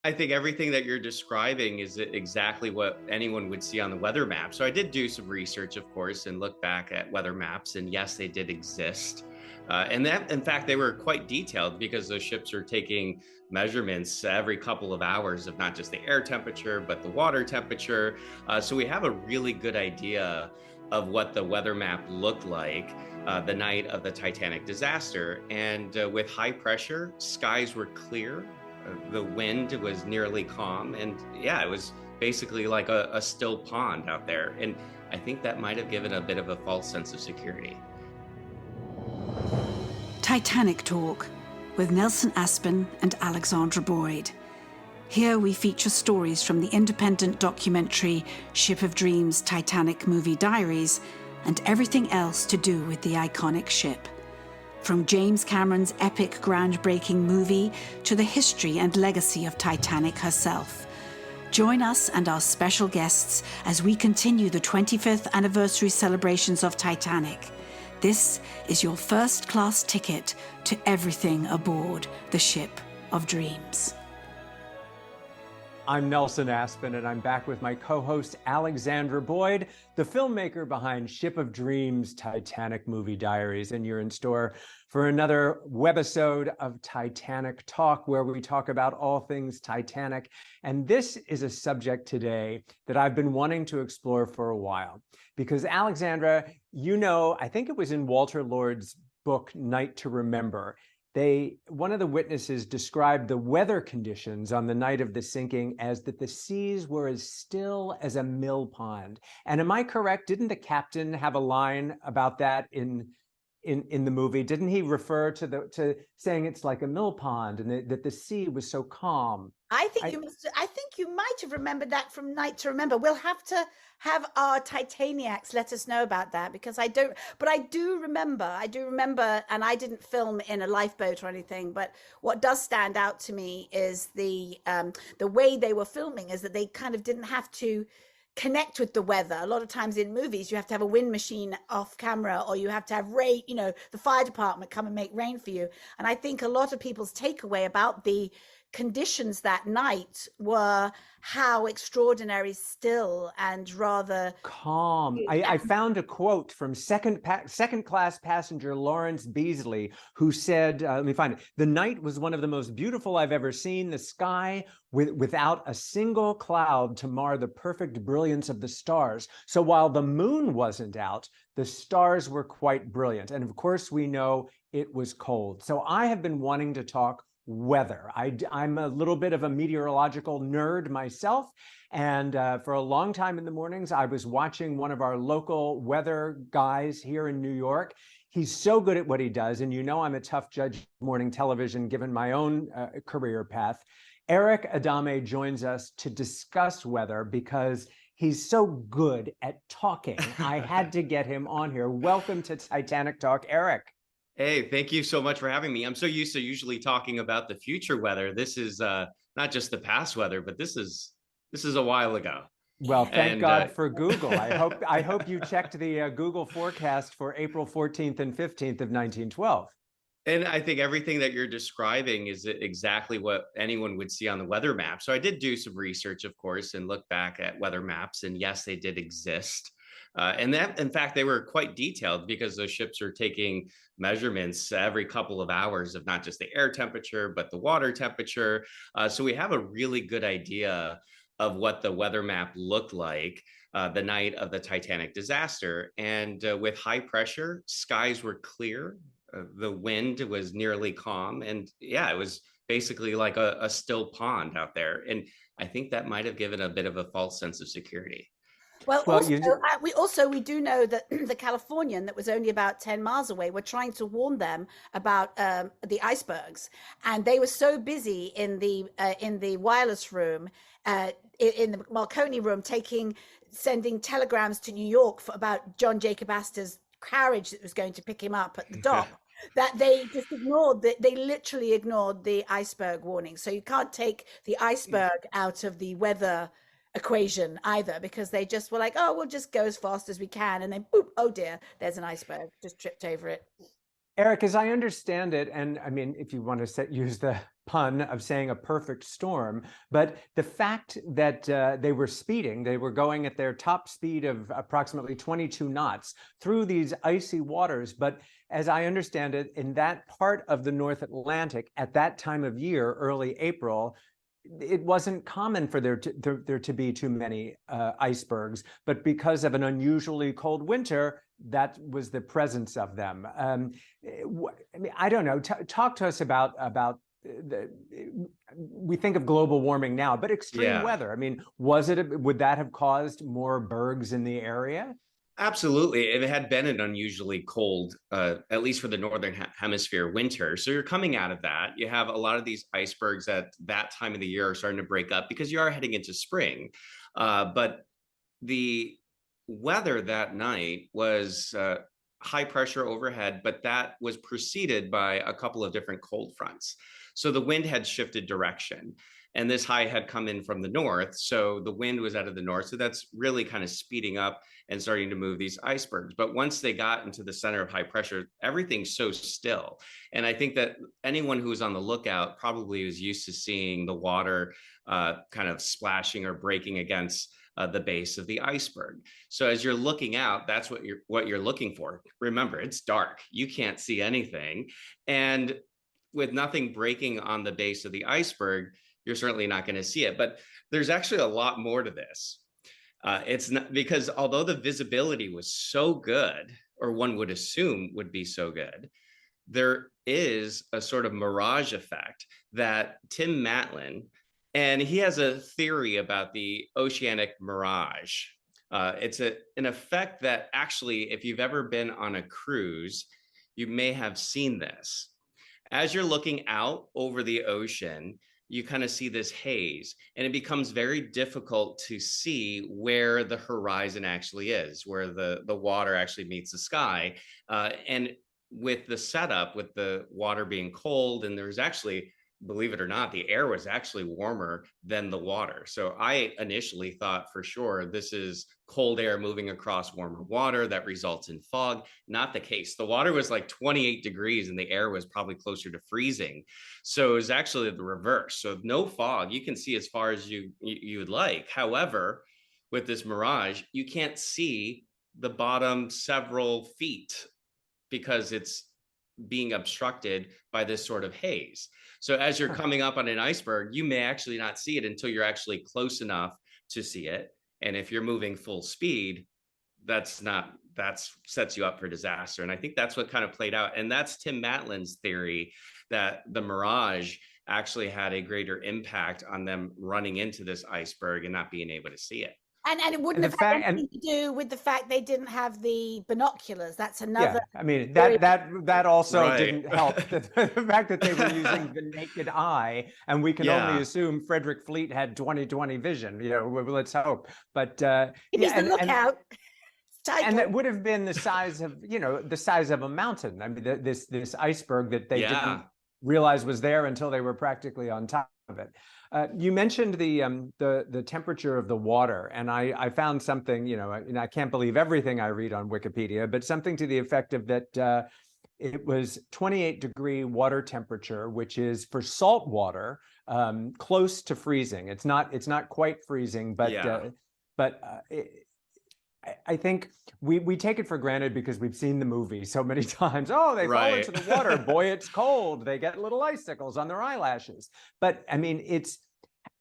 I think everything that you're describing is exactly what anyone would see on the weather map. So I did do some research, of course, and look back at weather maps, and yes, they did exist. And that, in fact, they were quite detailed because those ships are taking measurements every couple of hours of not just the air temperature, but the water temperature. So we have a really good idea of what the weather map looked like the night of the Titanic disaster. And with high pressure, skies were clear, the wind was nearly calm, and yeah, it was basically like a still pond out there. And I think that might have given a bit of a false sense of security. Titanic Talk with Nelson Aspen and Alexandra Boyd. Here we feature stories from the independent documentary Ship of Dreams Titanic Movie Diaries and everything else to do with the iconic ship. From James Cameron's epic groundbreaking movie to the history and legacy of Titanic herself. Join us and our special guests as we continue the 25th anniversary celebrations of Titanic. This is your first-class ticket to everything aboard the Ship of Dreams. I'm Nelson Aspen, and I'm back with my co-host Alexandra Boyd, the filmmaker behind Ship of Dreams Titanic Movie Diaries. And you're in store for another webisode of Titanic Talk, where we talk about all things Titanic. And this is a subject today that I've been wanting to explore for a while. Because Alexandra, you know, I think it was in Walter Lord's book, Night to Remember, one of the witnesses described the weather conditions on the night of the sinking as that the seas were as still as a mill pond. And am I correct? Didn't the captain have a line about that in the movie? Didn't he refer to saying it's like a mill pond and that the sea was so calm? I think you might have remembered that from Night to Remember. We'll have to have our Titaniacs let us know about that, because I don't, but I do remember, and I didn't film in a lifeboat or anything, but what does stand out to me is the way they were filming is that they kind of didn't have to connect with the weather. A lot of times in movies, you have to have a wind machine off camera, or you have to have rain, the fire department come and make rain for you. And I think a lot of people's takeaway about the conditions that night were how extraordinary still and rather calm. I found a quote from second class passenger Lawrence Beasley, who said, let me find it. "The night was one of the most beautiful I've ever seen. The sky without a single cloud to mar the perfect brilliance of the stars. So while the moon wasn't out, the stars were quite brilliant. And of course, we know it was cold." So I have been wanting to talk weather. I'm a little bit of a meteorological nerd myself. And for a long time in the mornings, I was watching one of our local weather guys here in New York. He's so good at what he does. And you know, I'm a tough judge of morning television, given my own career path. Erick Adame joins us to discuss weather because he's so good at talking. I had to get him on here. Welcome to Titanic Talk, Erick. Hey, thank you so much for having me. I'm so used to usually talking about the future weather. This is not just the past weather, but this is a while ago. Well, thank God for Google. I hope you checked the Google forecast for April 14th and 15th of 1912. And I think everything that you're describing is exactly what anyone would see on the weather map. So I did do some research, of course, and look back at weather maps, and yes, they did exist. And that, in fact, they were quite detailed because those ships are taking measurements every couple of hours of not just the air temperature, but the water temperature. So we have a really good idea of what the weather map looked like the night of the Titanic disaster. And with high pressure, skies were clear. The wind was nearly calm. And yeah, it was basically like a still pond out there. And I think that might have given a bit of a false sense of security. Well, we do know that the Californian that was only about 10 miles away were trying to warn them about the icebergs, and they were so busy in the wireless room, in the Marconi room, sending telegrams to New York about John Jacob Astor's carriage that was going to pick him up at the dock. That they just ignored, they literally ignored the iceberg warning. So you can't take the iceberg out of the weather equation either, because they just were like, oh, we'll just go as fast as we can, and then boop, oh dear, there's an iceberg, just tripped over it. Erick, as I understand it, and I mean, if you want to use the pun of saying a perfect storm. But the fact that they were speeding, they were going at their top speed of approximately 22 knots through these icy waters. But as I understand it, in that part of the North Atlantic at that time of year, early April, it wasn't common for there to be too many icebergs, but because of an unusually cold winter, that was the presence of them. I mean, I don't know. Talk to us about we think of global warming now, but extreme weather. I mean, would that have caused more bergs in the area? Absolutely. It had been an unusually cold, at least for the northern hemisphere winter. So you're coming out of that. You have a lot of these icebergs at that time of the year are starting to break up because you are heading into spring. But the weather that night was high pressure overhead, but that was preceded by a couple of different cold fronts. So the wind had shifted direction. And this high had come in from the north. So the wind was out of the north. So that's really kind of speeding up and starting to move these icebergs. But once they got into the center of high pressure, everything's so still. And I think that anyone who was on the lookout probably was used to seeing the water kind of splashing or breaking against the base of the iceberg. So as you're looking out, that's what you're looking for. Remember, it's dark. You can't see anything. And with nothing breaking on the base of the iceberg, you're certainly not going to see it. But there's actually a lot more to this. It's not because although the visibility was so good, or one would assume would be so good, there is a sort of mirage effect that Tim Matlin, and he has a theory about the oceanic mirage. It's an effect that actually, if you've ever been on a cruise, you may have seen this. As you're looking out over the ocean, you kind of see this haze, and it becomes very difficult to see where the horizon actually is, where the water actually meets the sky. And with the setup, with the water being cold, and there's actually, believe it or not, the air was actually warmer than the water. So I initially thought for sure this is cold air moving across warmer water that results in fog. Not the case. The water was like 28 degrees and the air was probably closer to freezing. So it was actually the reverse. So no fog. You can see as far as you would like. However, with this mirage, you can't see the bottom several feet because it's being obstructed by this sort of haze. So as you're coming up on an iceberg, you may actually not see it until you're actually close enough to see it. And if you're moving full speed, that sets you up for disaster. And I think that's what kind of played out. And that's Tim Matlin's theory that the mirage actually had a greater impact on them running into this iceberg and not being able to see it. And it wouldn't have had anything to do with the fact they didn't have the binoculars. That's another. Yeah, I mean that also didn't help. The fact that they were using the naked eye, and we can only assume Frederick Fleet had 20/20 vision. You know, let's hope. But he's the lookout. And that would have been the size of a mountain. I mean, this iceberg that they didn't realize was there until they were practically on top of it. You mentioned the temperature of the water, and I found something, and I can't believe everything I read on Wikipedia, but something to the effect of that it was 28-degree water temperature, which is for salt water close to freezing. It's not quite freezing, but I think we take it for granted because we've seen the movie so many times. Oh, they fall into the water. Boy, it's cold. They get little icicles on their eyelashes. But I mean, it's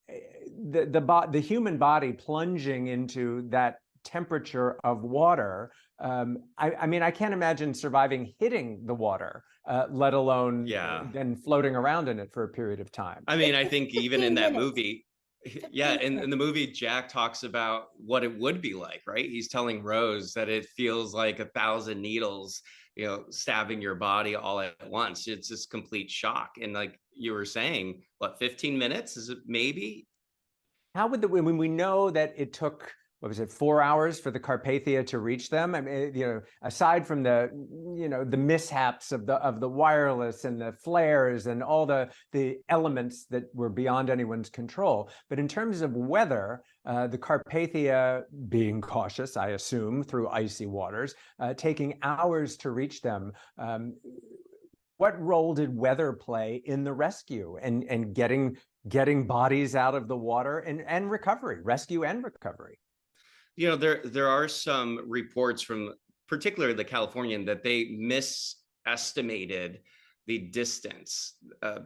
the human body plunging into that temperature of water. I mean, I can't imagine surviving hitting the water, let alone then floating around in it for a period of time. I mean, I think even in that movie, in the movie, Jack talks about what it would be like, right? He's telling Rose that it feels like 1,000 needles, stabbing your body all at once. It's this complete shock. And like you were saying, what, 15 minutes? Is it maybe? How would when we know that it took, what was it, 4 hours for the Carpathia to reach them? I mean, aside from the mishaps of the wireless and the flares and all the elements that were beyond anyone's control, but in terms of weather, the Carpathia, being cautious, I assume, through icy waters, taking hours to reach them. what role did weather play in the rescue and getting bodies out of the water and recovery, rescue and recovery? There are some reports from particularly the Californian that they misestimated the distance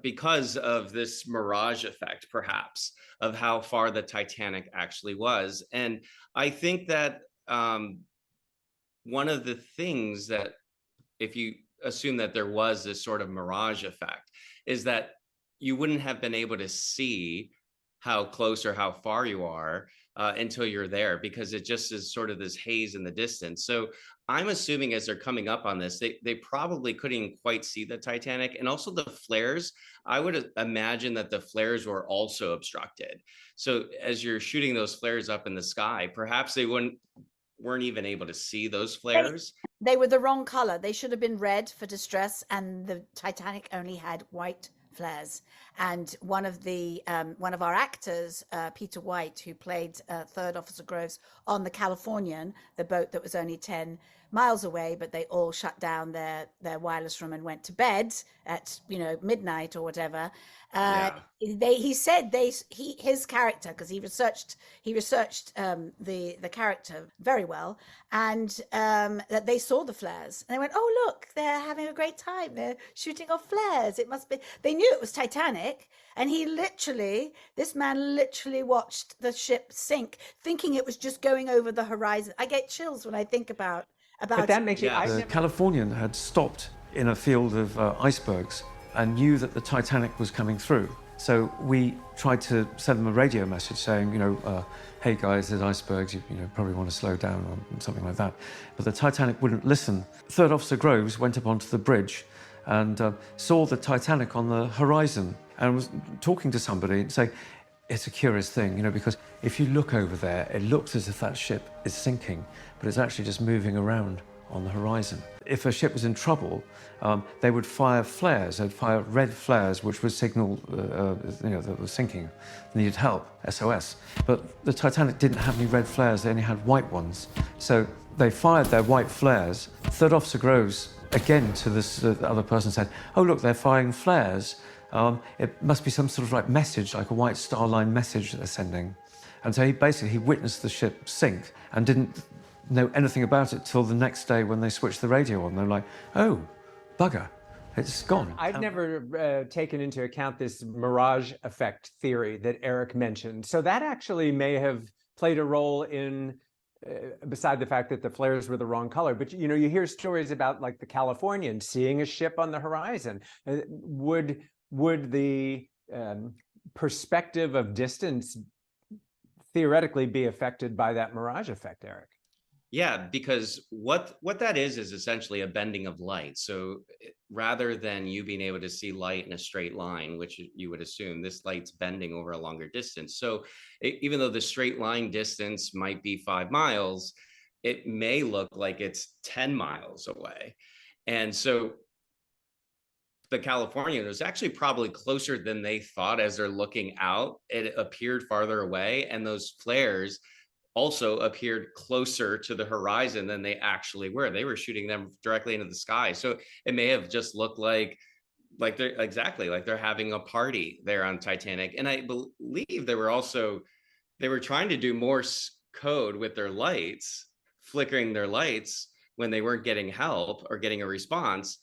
because of this mirage effect, perhaps, of how far the Titanic actually was. And I think that one of the things that, if you assume that there was this sort of mirage effect, is that you wouldn't have been able to see how close or how far you are until you're there, because it just is sort of this haze in the distance. So I'm assuming as they're coming up on this, they probably couldn't quite see the Titanic. And also the flares, I would imagine that the flares were also obstructed. So as you're shooting those flares up in the sky, perhaps they weren't even able to see those flares. They were the wrong color. They should have been red for distress, and the Titanic only had white flares. And one of our actors, Peter White, who played Third Officer Groves on the Californian, the boat that was only 10 miles away, but they all shut down their wireless room and went to bed at midnight or whatever. He said his character, because he researched the character very well, and that they saw the flares and they went, oh look, they're having a great time, they're shooting off flares, it must be. They knew it was Titanic, and this man literally watched the ship sink, thinking it was just going over the horizon. I get chills when I think about But that makes The Californian had stopped in a field of icebergs and knew that the Titanic was coming through. So we tried to send them a radio message saying, hey guys, there's icebergs, you probably want to slow down or something like that. But the Titanic wouldn't listen. Third Officer Groves went up onto the bridge and saw the Titanic on the horizon and was talking to somebody and saying, it's a curious thing, because if you look over there, it looks as if that ship is sinking, but it's actually just moving around on the horizon. If a ship was in trouble, they would fire flares. They'd fire red flares, which would signal, that it was sinking, needed help, SOS. But the Titanic didn't have any red flares. They only had white ones. So they fired their white flares. Third Officer Groves, again to this other person, said, oh, look, they're firing flares. It must be some sort of message, like a white star line message that they're sending. And so he witnessed the ship sink and didn't know anything about it till the next day when they switched the radio on. They're like, oh, bugger, it's gone. I've never taken into account this mirage effect theory that Erick mentioned. So that actually may have played a role in, beside the fact that the flares were the wrong color. But, you hear stories about the Californian seeing a ship on the horizon. Would the perspective of distance theoretically be affected by that mirage effect, Erick? Yeah, because what that is essentially a bending of light. So rather than you being able to see light in a straight line, which you would assume, this light's bending over a longer distance. So even though the straight line distance might be 5 miles, it may look like it's 10 miles away. And so the Californian was actually probably closer than they thought. As they're looking out, it appeared farther away, and those flares also appeared closer to the horizon than they actually were. They were shooting them directly into the sky. So it may have just looked like they're having a party there on Titanic. And I believe they were trying to do Morse code with their lights, flickering their lights when they weren't getting help or getting a response.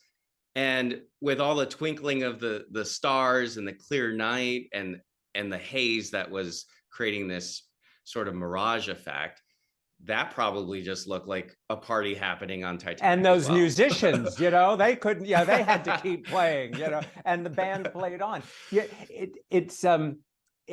And with all the twinkling of the stars and the clear night and the haze that was creating this sort of mirage effect, that probably just looked like a party happening on Titanic. And those musicians, they couldn't, they had to keep playing, and the band played on. Yeah, it's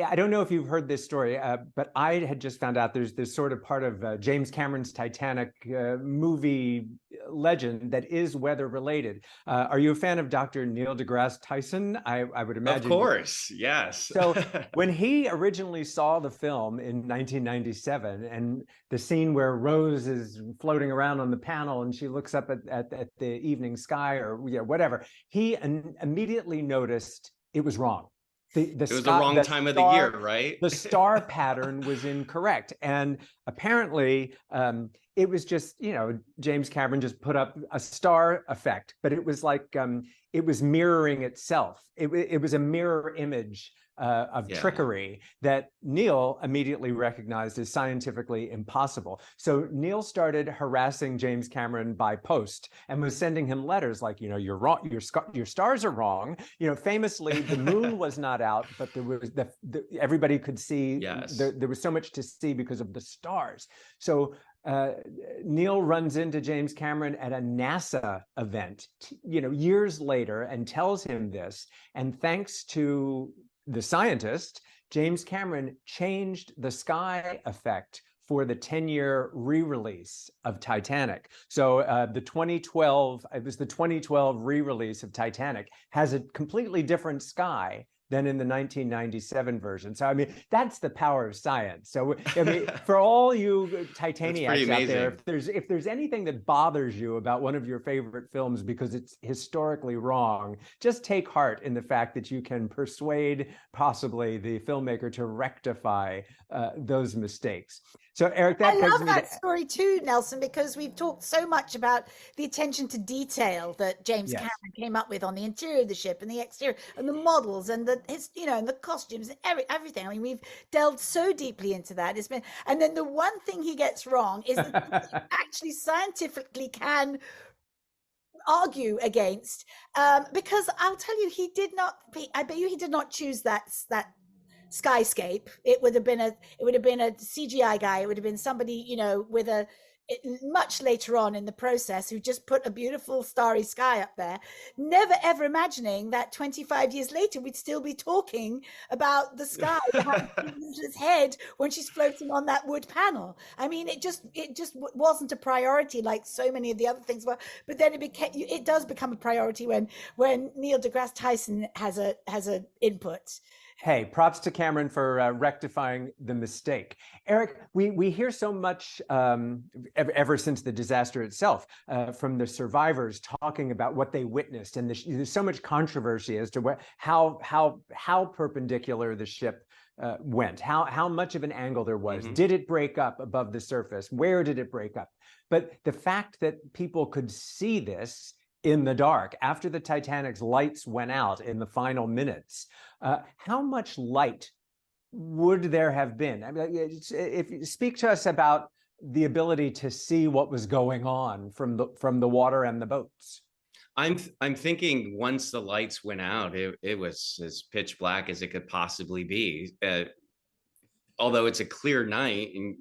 I don't know if you've heard this story, but I had just found out there's this sort of part of James Cameron's Titanic movie legend that is weather related. Are you a fan of Dr. Neil deGrasse Tyson? I would imagine. Of course, yes. So when he originally saw the film in 1997, and the scene where Rose is floating around on the panel and she looks up at the evening sky or whatever, he immediately noticed it was wrong. It was the wrong time of the year, right? The star pattern was incorrect. And apparently it was just, James Cameron just put up a star effect, but it was like, it was mirroring itself. It was a mirror image of trickery that Neil immediately recognized as scientifically impossible. So Neil started harassing James Cameron by post and was sending him letters like, you're wrong, your stars are wrong. Famously, the moon was not out, but there was everybody could see. There was so much to see because of the stars. So Neil runs into James Cameron at a NASA event, years later, and tells him this. And thanks to the scientist, James Cameron changed the sky effect for the 10-year re-release of Titanic. So the 2012 re-release of Titanic has a completely different sky than in the 1997 version. So, I mean, that's the power of science. So, I mean, for all you Titaniacs out there, if there's anything that bothers you about one of your favorite films because it's historically wrong, just take heart in the fact that you can persuade possibly the filmmaker to rectify those mistakes. So, Eric, I love that story too, Nelson, because we've talked so much about the attention to detail that James Cameron came up with on the interior of the ship and the exterior and the models and and the costumes and everything. I mean, we've delved so deeply into that. And then the one thing he gets wrong is that he actually scientifically can argue against, because I'll tell you, I bet you he did not choose that skyscape. It would have been a CGI guy. It would have been somebody, with much later on in the process, who just put a beautiful starry sky up there, never ever imagining that 25 years later we'd still be talking about the sky behind his head when she's floating on that wood panel. I mean, it just wasn't a priority like so many of the other things were. But then it does become a priority when Neil deGrasse Tyson has a input. Hey, props to Cameron for rectifying the mistake. Eric, we hear so much ever since the disaster itself from the survivors talking about what they witnessed, and there's so much controversy as to how perpendicular the ship went, how much of an angle there was. Mm-hmm. Did it break up above the surface? Where did it break up? But the fact that people could see this in the dark after the Titanic's lights went out in the final minutes, how much light would there have been? I mean, if you speak to us about the ability to see what was going on from the water and the boats. I'm thinking once the lights went out, it was as pitch black as it could possibly be. Although it's a clear night, and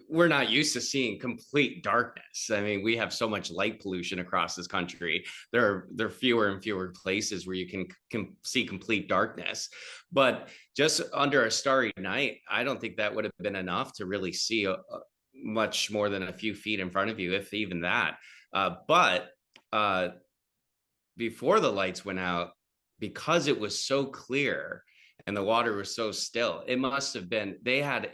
we're not used to seeing complete darkness. I mean, we have so much light pollution across this country. There are fewer and fewer places where you can see complete darkness. But just under a starry night, I don't think that would have been enough to really see much more than a few feet in front of you, if even that. But before the lights went out, because it was so clear and the water was so still, it must have been, they had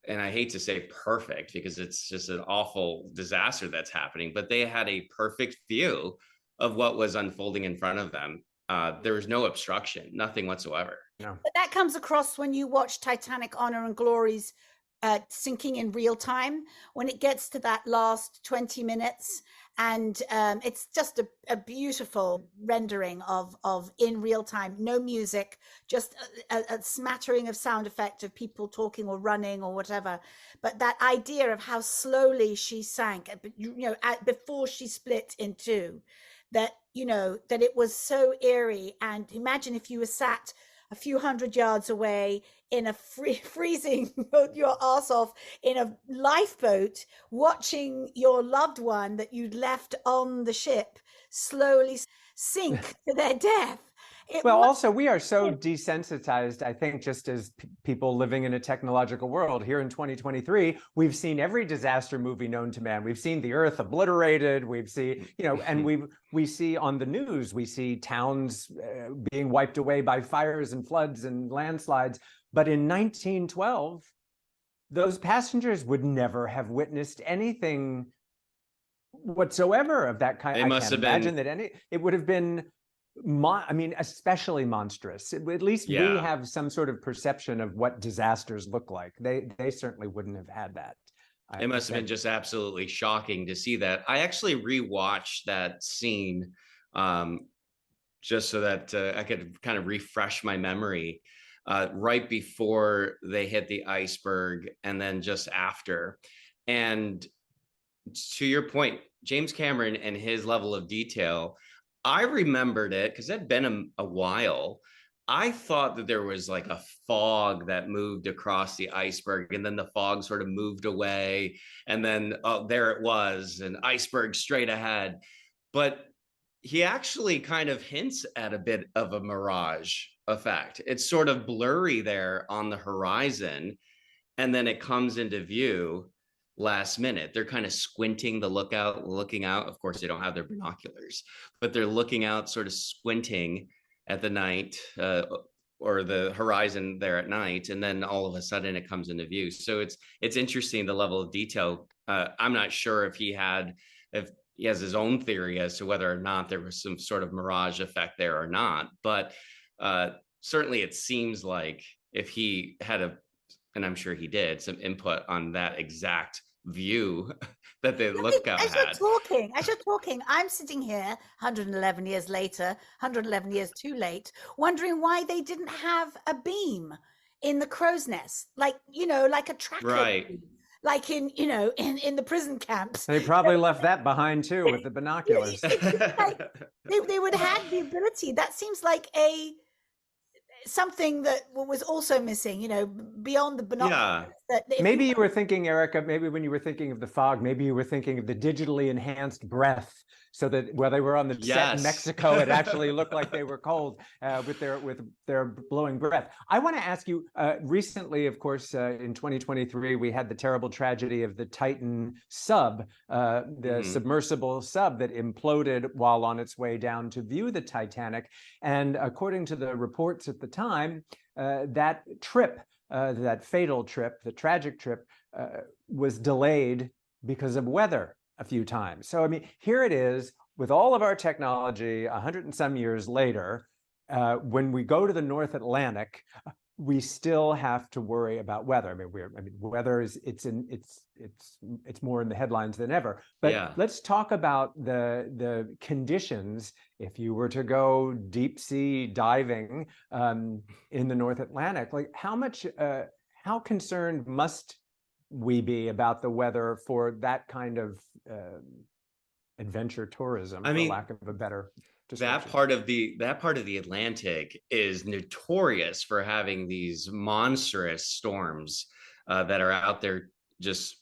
and I hate to say perfect because it's just an awful disaster that's happening, but they had a perfect view of what was unfolding in front of them. There was no obstruction, nothing whatsoever. No. But that comes across when you watch Titanic Honor and Glory's sinking in real time, when it gets to that last 20 minutes. And it's just a beautiful rendering of in real time, no music, just a smattering of sound effect of people talking or running or whatever. But that idea of how slowly she sank, before she split in two, that it was so eerie. And imagine if you were sat a few hundred yards away in a freezing your ass off in a lifeboat, watching your loved one that you'd left on the ship slowly sink to their death. Also, we are so desensitized, I think, just as people living in a technological world here in 2023, we've seen every disaster movie known to man. We've seen the earth obliterated. We've seen, and we see on the news, we see towns being wiped away by fires and floods and landslides. But in 1912, those passengers would never have witnessed anything whatsoever of that kind. It must have been. Imagine that it would have been I mean, especially monstrous. At least we Yeah. have some sort of perception of what disasters look like. They certainly wouldn't have had that. It must have been just absolutely shocking to see that. I actually rewatched that scene just so that I could kind of refresh my memory right before they hit the iceberg and then just after. And to your point, James Cameron and his level of detail, I remembered it because it had been a while. I thought that there was like a fog that moved across the iceberg, and then the fog sort of moved away, and then there it was, an iceberg straight ahead. But he actually kind of hints at a bit of a mirage effect. It's sort of blurry there on the horizon, and then it comes into view last minute. They're kind of squinting looking out. Of course, they don't have their binoculars, but they're looking out, sort of squinting at the night or the horizon there at night, and then all of a sudden it comes into view. So it's interesting, the level of detail. I'm not sure if he has his own theory as to whether or not there was some sort of mirage effect there or not, but certainly it seems like if he had and I'm sure he did, some input on that exact view that the lookout as had. As you're talking, I'm sitting here 111 years later, 111 years too late, wondering why they didn't have a beam in the crow's nest, like a tracker Right. beam, like in the prison camps. They probably left that behind too with the binoculars. They would have the ability. That seems like something that was also missing, beyond the binoculars. Yeah. Maybe you were thinking, Erica, maybe when you were thinking of the fog, maybe you were thinking of the digitally enhanced breath, so that while they were on the set in Mexico, it actually looked like they were cold with their blowing breath. I want to ask you, recently, of course, in 2023, we had the terrible tragedy of the Titan sub, the submersible sub that imploded while on its way down to view the Titanic. And according to the reports at the time, that trip, that fatal trip, the tragic trip, was delayed because of weather a few times. So, I mean, here it is with all of our technology 100 and some years later, when we go to the North Atlantic, we still have to worry about weather. I mean, weather is it's more in the headlines than ever. But let's talk about the conditions if you were to go deep sea diving in the North Atlantic. Like, how concerned must we be about the weather for that kind of adventure tourism, for lack of a better description? That part of the Atlantic is notorious for having these monstrous storms that are out there just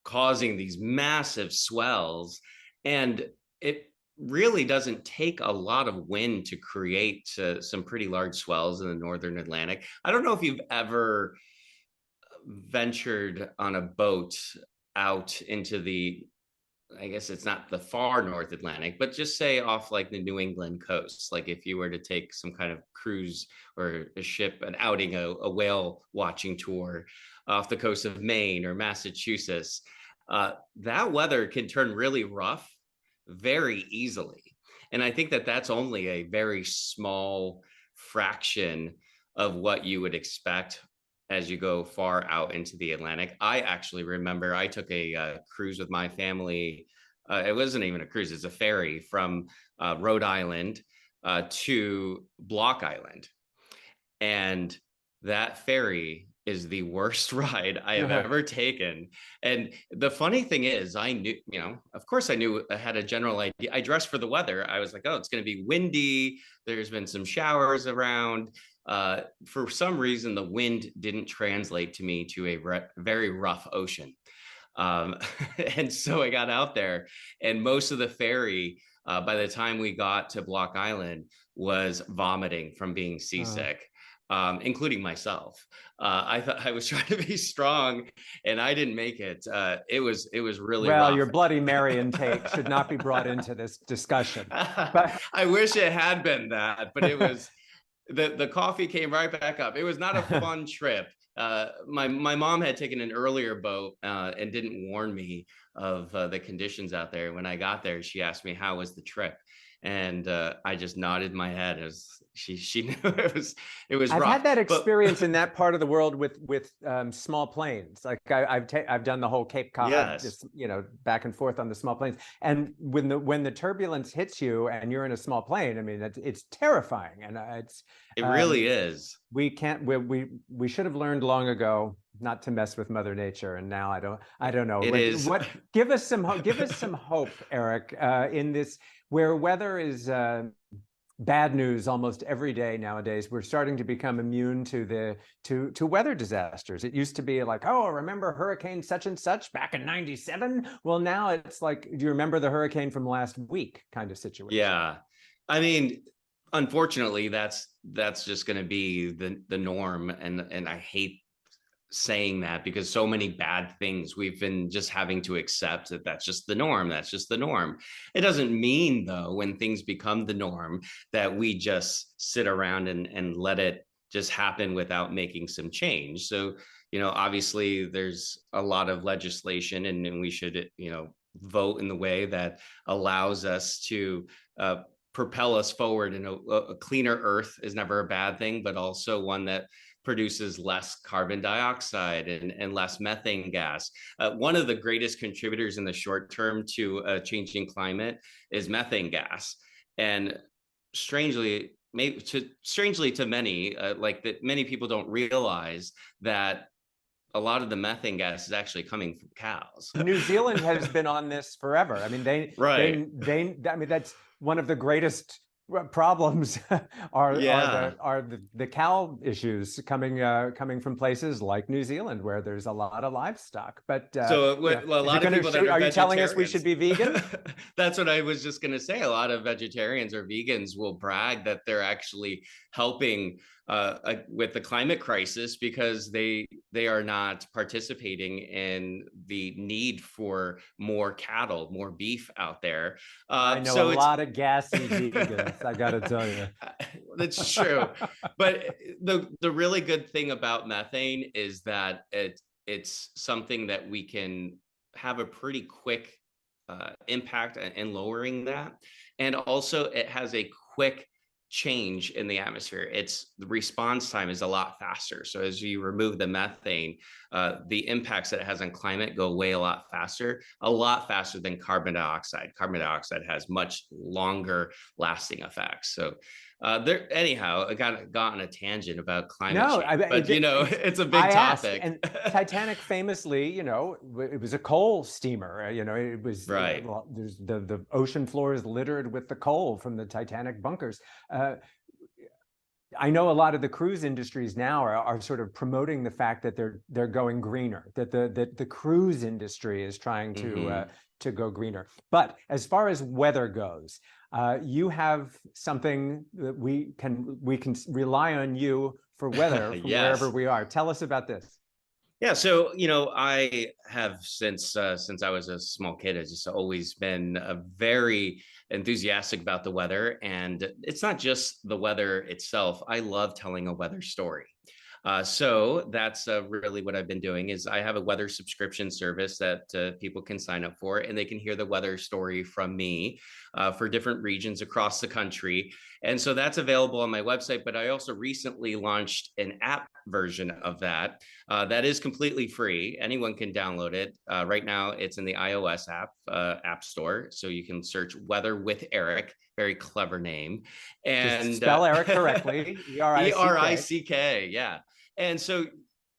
causing these massive swells, and it really doesn't take a lot of wind to create some pretty large swells in the Northern Atlantic. I don't know if you've ever ventured on a boat out into I guess it's not the far North Atlantic, but just say off like the New England coast. Like if you were to take some kind of cruise or a ship, an outing, a whale watching tour off the coast of Maine or Massachusetts, that weather can turn really rough very easily. And I think that that's only a very small fraction of what you would expect as you go far out into the Atlantic. I actually remember I took a cruise with my family. It wasn't even a cruise, it's a ferry from Rhode Island to Block Island. And that ferry is the worst ride I have ever taken. And the funny thing is, I knew, of course I knew, I had a general idea. I dressed for the weather. I was like, oh, it's going to be windy. There's been some showers around. For some reason, the wind didn't translate to me to a very rough ocean. And so I got out there, and most of the ferry, by the time we got to Block Island, was vomiting from being seasick. Including myself. I thought I was trying to be strong, and I didn't make it. It was really rough. Your Bloody Mary intake should not be brought into this discussion. But I wish it had been that, but it was the coffee came right back up. It was not a fun trip. My mom had taken an earlier boat and didn't warn me of the conditions out there. When I got there, she asked me, how was the trip? And I just nodded my head as she knew it was I've rough. had that But experience in that part of the world with small planes. Like I've done the whole Cape Cod, yes, just back and forth on the small planes. And when the turbulence hits you and you're in a small plane, I mean it's terrifying, and it really is. we can't we should have learned long ago not to mess with Mother Nature, and now I don't know. It Like, is. what give us some hope, Erick, in this where weather is bad news almost every day nowadays. We're starting to become immune to weather disasters. It used to be like, oh, remember Hurricane such and such back in '97? Well, now it's like, do you remember the hurricane from last week kind of situation? Yeah. I mean, unfortunately, that's just going to be the norm, and I hate saying that because so many bad things we've been just having to accept that that's just the norm. That's just the norm. It doesn't mean, though, when things become the norm, that we just sit around and let it just happen without making some change. So, obviously there's a lot of legislation, and we should, vote in the way that allows us to propel us forward. And a cleaner earth is never a bad thing, but also one that produces less carbon dioxide and less methane gas. One of the greatest contributors in the short term to changing climate is methane gas. And strangely to many, like that many people don't realize that a lot of the methane gas is actually coming from cows. New Zealand has been on this forever. I mean, Right. I mean, that's one of the greatest problems are the cow issues coming from places like New Zealand, where there's a lot of livestock. But so well, a lot of people that are you telling us we should be vegan? That's what I was just going to say. A lot of vegetarians or vegans will brag that they're actually helping with the climate crisis because they are not participating in the need for more cattle, more beef out there. I know a lot of gassy vegans, I gotta tell you. That's true. But the really good thing about methane is that it's something that we can have a pretty quick impact in lowering that. And also it has a quick change in the atmosphere. The response time is a lot faster. So as you remove the methane, the impacts that it has on climate go away a lot faster than carbon dioxide. Carbon dioxide has much longer lasting effects. So anyhow, I got on a tangent about climate change, but it's a big topic. And Titanic famously, it was a coal steamer. It was right. There's the ocean floor is littered with the coal from the Titanic bunkers. I know a lot of the cruise industries now are sort of promoting the fact that they're going greener. That the cruise industry is trying to go greener. But as far as weather goes, you have something that we can rely on you for weather from yes. wherever we are. Tell us about this. Yeah, so I have since I was a small kid, I've just always been very enthusiastic about the weather, and it's not just the weather itself. I love telling a weather story. So that's really what I've been doing. Is I have a weather subscription service that people can sign up for, and they can hear the weather story from me for different regions across the country. And so that's available on my website. But I also recently launched an app version of that that is completely free. Anyone can download it. Right now, it's in the iOS app store. So you can search "Weather with Erick." Very clever name. And just spell Erick correctly. Erick. Yeah. And so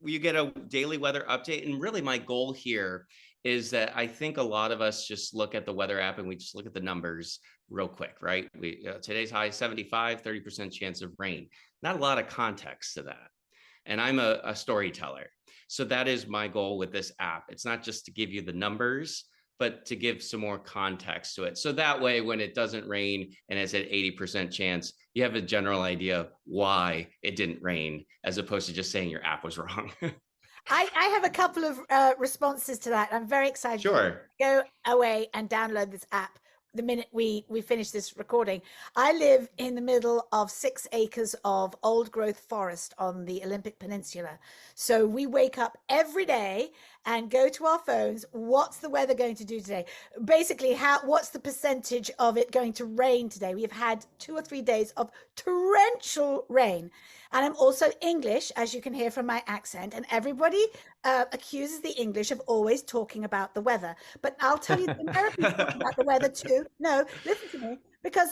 you get a daily weather update. And really my goal here is that I think a lot of us just look at the weather app and we just look at the numbers real quick, right? Today's high 75, 30% chance of rain. Not a lot of context to that. And I'm a storyteller. So that is my goal with this app. It's not just to give you the numbers, but to give some more context to it. So that way, when it doesn't rain and it's at 80% chance, you have a general idea of why it didn't rain, as opposed to just saying your app was wrong. I have a couple of responses to that. I'm very excited Sure. to go away and download this app the minute we finish this recording. I live in the middle of 6 acres of old growth forest on the Olympic Peninsula. So we wake up every day and go to our phones. What's the weather going to do today? Basically, what's the percentage of it going to rain today? We've had 2 or 3 days of torrential rain. And I'm also English, as you can hear from my accent. And everybody accuses the English of always talking about the weather. But I'll tell you, the Americans talk about the weather too. No, listen to me. Because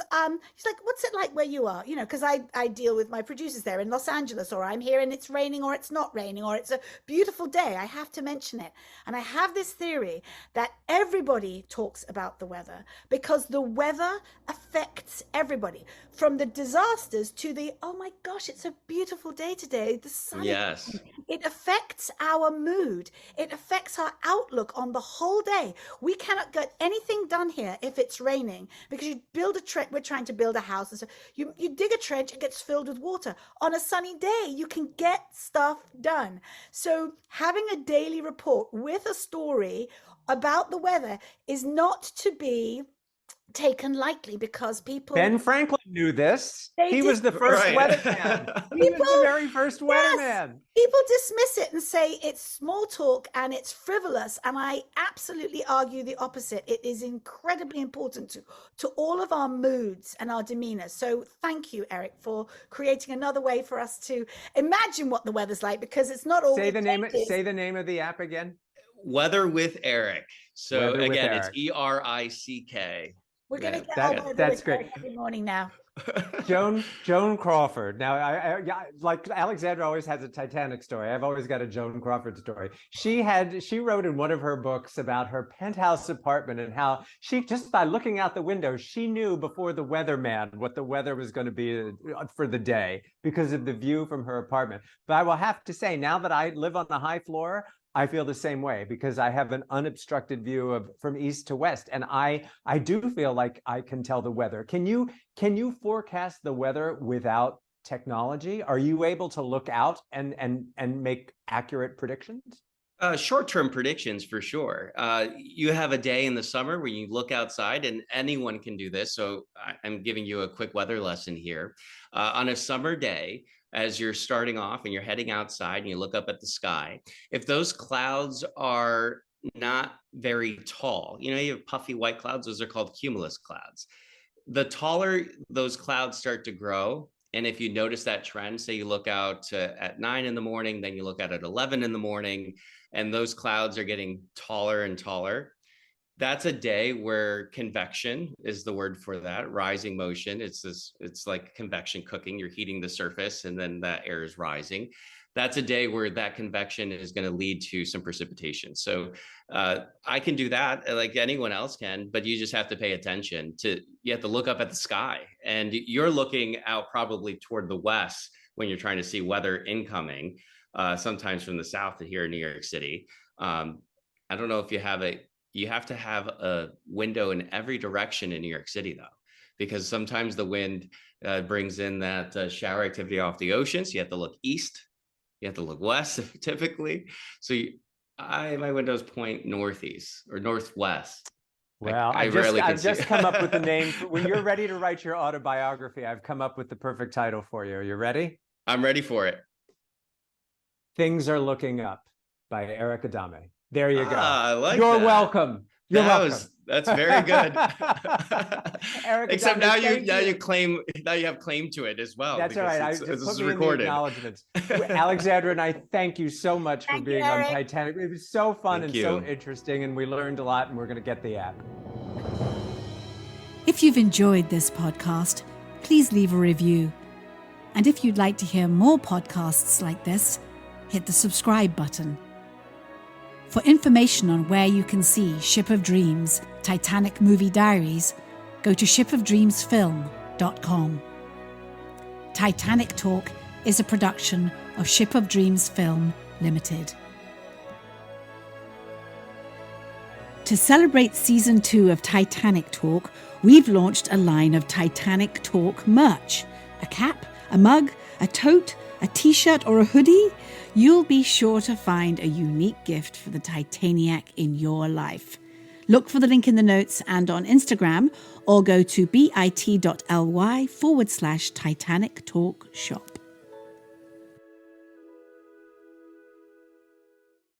he's like, what's it like where you are? You know, because I deal with my producers there in Los Angeles, or I'm here and it's raining or it's not raining, or it's a beautiful day. I have to mention it. And I have this theory that everybody talks about the weather because the weather affects everybody, from the disasters to the, oh my gosh, it's a beautiful day today. The sun. Yes. It affects our mood. It affects our outlook on the whole day. We cannot get anything done here if it's raining, because you build a trench. We're trying to build a house, and so you dig a trench, it gets filled with water. On a sunny day, you can get stuff done. So having a daily report with a story about the weather is not to be taken lightly, because people. Ben Franklin knew this. He did. was the first Right. weatherman. He was the very first weatherman. People dismiss it and say it's small talk and it's frivolous, and I absolutely argue the opposite. It is incredibly important to all of our moods and our demeanor. So thank you, Eric, for creating another way for us to imagine what the weather's like, because it's not always. Say the name of the app again. Weather with Eric. So Weather with again, Eric. it's ERICK. We're going to get Yeah, our yeah. weather That's with great. Eric every morning now. Joan Crawford. Now, I like Alexandra always has a Titanic story. I've always got a Joan Crawford story. She wrote in one of her books about her penthouse apartment and how she, just by looking out the window, she knew before the weatherman what the weather was going to be for the day because of the view from her apartment. But I will have to say, now that I live on the high floor, I feel the same way, because I have an unobstructed view from east to west, and I do feel like I can tell the weather. Can you forecast the weather without technology? Are you able to look out and make accurate predictions? Short-term predictions for sure. You have a day in the summer where you look outside, and anyone can do this. So I'm giving you a quick weather lesson here. On a summer day, as you're starting off and you're heading outside and you look up at the sky, if those clouds are not very tall, you know, you have puffy white clouds, those are called cumulus clouds. The taller those clouds start to grow, and if you notice that trend, say you look out at 9 in the morning, then you look at 11 in the morning, and those clouds are getting taller and taller, that's a day where convection is the word for that, rising motion. It's like convection cooking. You're heating the surface and then that air is rising. That's a day where that convection is going to lead to some precipitation. So I can do that like anyone else can, but you just have to pay attention you have to look up at the sky, and you're looking out probably toward the west when you're trying to see weather incoming, sometimes from the south to here in New York City. I don't know if you have to have a window in every direction in New York City, though, because sometimes the wind brings in that shower activity off the ocean. So you have to look east, you have to look west typically. So my windows point northeast or northwest. Well, I've just come up with the name. When you're ready to write your autobiography, I've come up with the perfect title for you. Are you ready? I'm ready for it. Things Are Looking Up by Erick Adame. There you go. I like You're that. welcome. You're welcome. That's very good. Erick Except Adame, now you have claim to it as well. That's all right. It's put me recorded. in the acknowledgements. Alexandra and I thank you so much for being on Titanic. It was so fun and so interesting, and we learned a lot, and we're going to get the app. If you've enjoyed this podcast, please leave a review. And if you'd like to hear more podcasts like this, hit the subscribe button. For information on where you can see Ship of Dreams, Titanic Movie Diaries, go to shipofdreamsfilm.com. Titanic Talk is a production of Ship of Dreams Film Limited. To celebrate Season 2 of Titanic Talk, we've launched a line of Titanic Talk merch. A cap, a mug, a tote, a t-shirt or a hoodie. You'll be sure to find a unique gift for the Titaniac in your life. Look for the link in the notes and on Instagram, or go to bit.ly/Titanic Talk Shop.